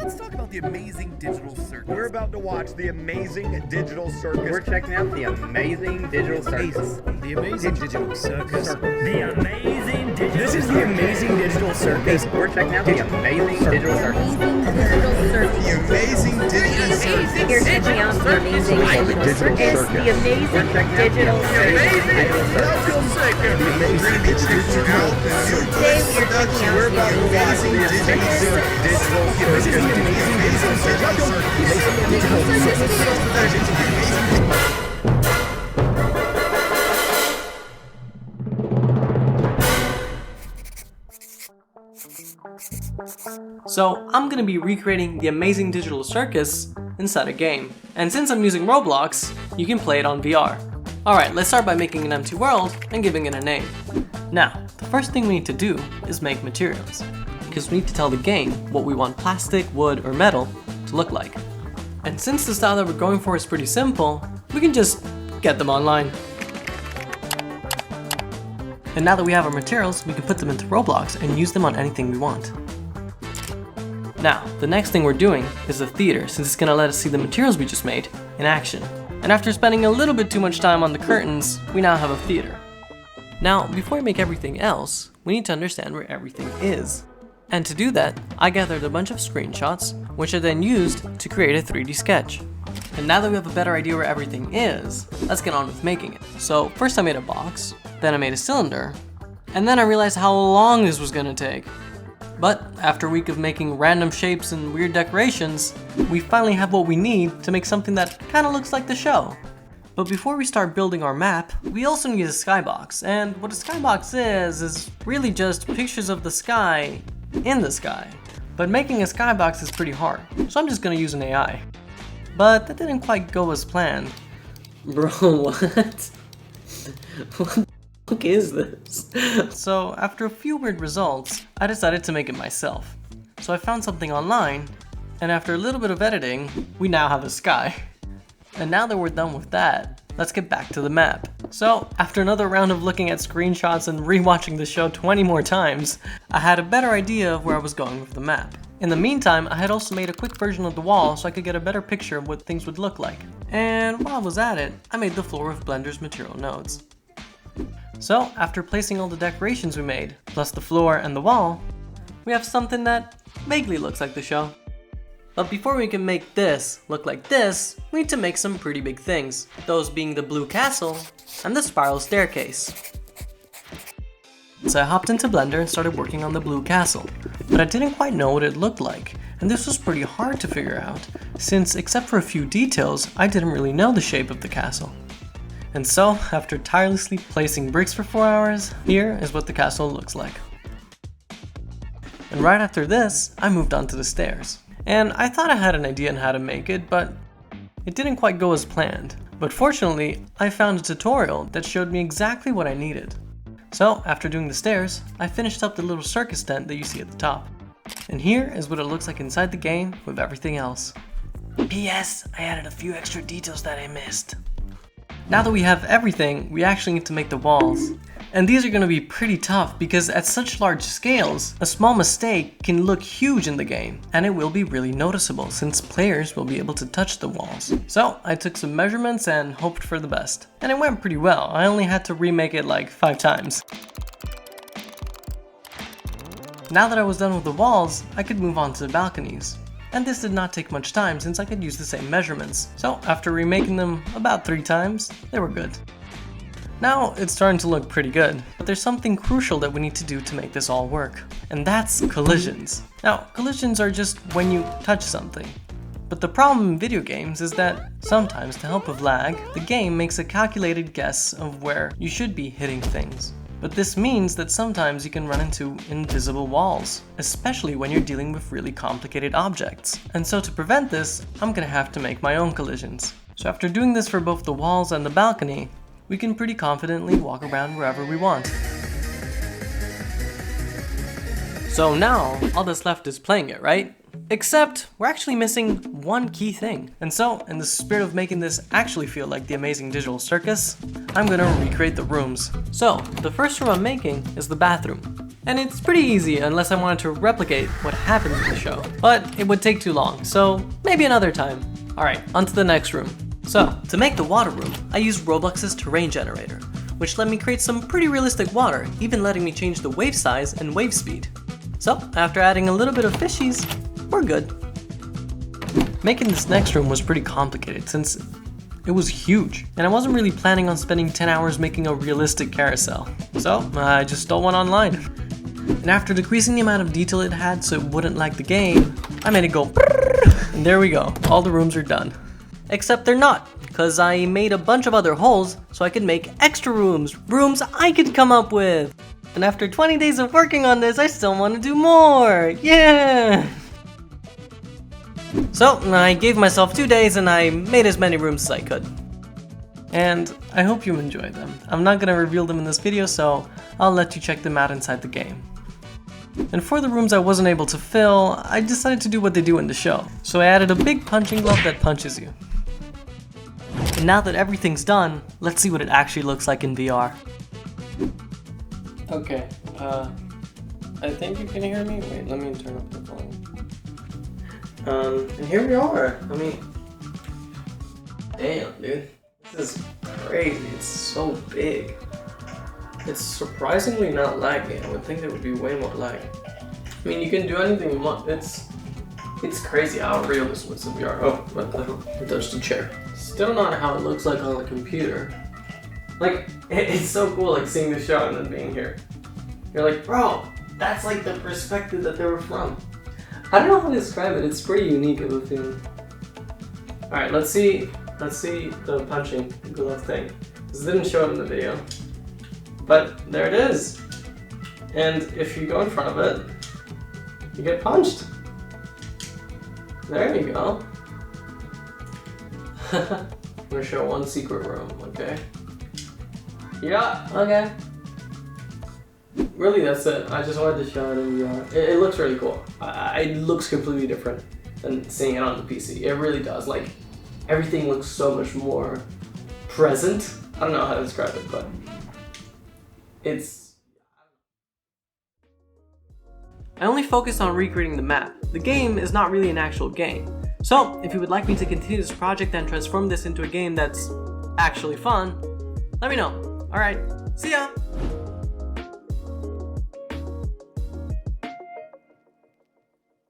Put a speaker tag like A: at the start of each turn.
A: Let's talk about the Amazing Digital Circus.
B: We're about to watch The Amazing Digital Circus.
C: We're checking out The Amazing Digital Circus.
A: The Amazing Digital Circus.
D: The Amazing Digital
B: This is The Amazing Digital Circus.
C: We're checking out The Amazing Digital Circus.
E: The Amazing Digital Circus.
F: You're checking out The Amazing Digital Circus. The Amazing Digital Circus.
E: We're going to be checking out the new production. We're about to watch The Amazing Digital Circus.
G: So I'm going to be recreating the Amazing Digital Circus inside a game. And since I'm using Roblox, you can play it on VR. Alright, let's start by making an empty world and giving it a name. Now, the first thing we need to do is make materials, because we need to tell the game what we want plastic, wood, or metal to look like. And since the style that we're going for is pretty simple, we can just get them online. And now that we have our materials, we can put them into Roblox and use them on anything we want. Now, the next thing we're doing is the theater, since it's going to let us see the materials we just made in action. And after spending a little bit too much time on the curtains, we now have a theater. Now, before we make everything else, we need to understand where everything is. And to do that, I gathered a bunch of screenshots, which I then used to create a 3D sketch. And now that we have a better idea where everything is, let's get on with making it. So first I made a box, then I made a cylinder, and then I realized how long this was gonna take. But after a week of making random shapes and weird decorations, we finally have what we need to make something that kinda looks like the show. But before we start building our map, we also need a skybox. And what a skybox is really just pictures of the sky in the sky. But making a skybox is pretty hard, so I'm just gonna use an AI. But that didn't quite go as planned. Bro, what? What the fuck is this? So after a few weird results, I decided to make it myself. So I found something online, and after a little bit of editing, we now have a sky. And now that we're done with that, let's get back to the map. So after another round of looking at screenshots and rewatching the show 20 more times, I had a better idea of where I was going with the map. In the meantime, I had also made a quick version of the wall so I could get a better picture of what things would look like. And while I was at it, I made the floor with Blender's material nodes. So after placing all the decorations we made, plus the floor and the wall, we have something that vaguely looks like the show. But before we can make this look like this, we need to make some pretty big things, those being the blue castle and the spiral staircase. So I hopped into Blender and started working on the blue castle, but I didn't quite know what it looked like, and this was pretty hard to figure out, since except for a few details, I didn't really know the shape of the castle. And so, after tirelessly placing bricks for 4 hours, here is what the castle looks like. And right after this, I moved on to the stairs. And I thought I had an idea on how to make it, but it didn't quite go as planned. But fortunately, I found a tutorial that showed me exactly what I needed. So after doing the stairs, I finished up the little circus tent that you see at the top. And here is what it looks like inside the game with everything else. P.S. I added a few extra details that I missed. Now that we have everything, we actually need to make the walls. And these are going to be pretty tough because at such large scales, a small mistake can look huge in the game, and it will be really noticeable since players will be able to touch the walls. So I took some measurements and hoped for the best. And it went pretty well. I only had to remake it like 5 times. Now that I was done with the walls, I could move on to the balconies. And this did not take much time since I could use the same measurements. So after remaking them about 3 times, they were good. Now it's starting to look pretty good, but there's something crucial that we need to do to make this all work, and that's collisions. Now, collisions are just when you touch something. But the problem in video games is that sometimes, to help with lag, the game makes a calculated guess of where you should be hitting things. But this means that sometimes you can run into invisible walls, especially when you're dealing with really complicated objects. And so to prevent this, I'm gonna have to make my own collisions. So after doing this for both the walls and the balcony, we can pretty confidently walk around wherever we want. So now, all that's left is playing it, right? Except, we're actually missing one key thing. And so, in the spirit of making this actually feel like the Amazing Digital Circus, I'm gonna recreate the rooms. So, the first room I'm making is the bathroom. And it's pretty easy unless I wanted to replicate what happens in the show. But it would take too long, so maybe another time. Alright, on to the next room. So, to make the water room, I used Roblox's terrain generator, which let me create some pretty realistic water, even letting me change the wave size and wave speed. So, after adding a little bit of fishies, we're good. Making this next room was pretty complicated since it was huge, and I wasn't really planning on spending 10 hours making a realistic carousel. So, I just stole one online. And after decreasing the amount of detail it had so it wouldn't lag the game, I made it go brrrr, and there we go, all the rooms are done. Except they're not, because I made a bunch of other holes so I could make extra rooms I could come up with. And after 20 days of working on this, I still want to do more, yeah! So, I gave myself 2 days and I made as many rooms as I could. And I hope you enjoyed them. I'm not gonna reveal them in this video, so I'll let you check them out inside the game. And for the rooms I wasn't able to fill, I decided to do what they do in the show. So I added a big punching glove that punches you. And now that everything's done, let's see what it actually looks like in VR. Okay, I think you can hear me. Wait, let me turn up the volume. And here we are. I mean, damn, dude. This is crazy. It's so big. It's surprisingly not laggy. I would think there would be way more lag. I mean, you can do anything you want. It's crazy how real this was in VR. Oh, what the hell? I touched the chair. Still not how it looks like on the computer. Like, it's so cool, like, seeing the show and then being here. You're like, bro, that's like the perspective that they were from. I don't know how to describe it. It's pretty unique of a feeling. Alright, let's see the punching glove thing. This didn't show it in the video. But there it is. And if you go in front of it, you get punched. There you go. I'm gonna show one secret room, okay? Yeah, okay. Really, that's it. I just wanted to show it in VR. It looks really cool. It looks completely different than seeing it on the PC. It really does. Like, everything looks so much more present. I don't know how to describe it, but it's... I only focused on recreating the map. The game is not really an actual game. So, if you would like me to continue this project and transform this into a game that's actually fun, let me know. Alright, see ya!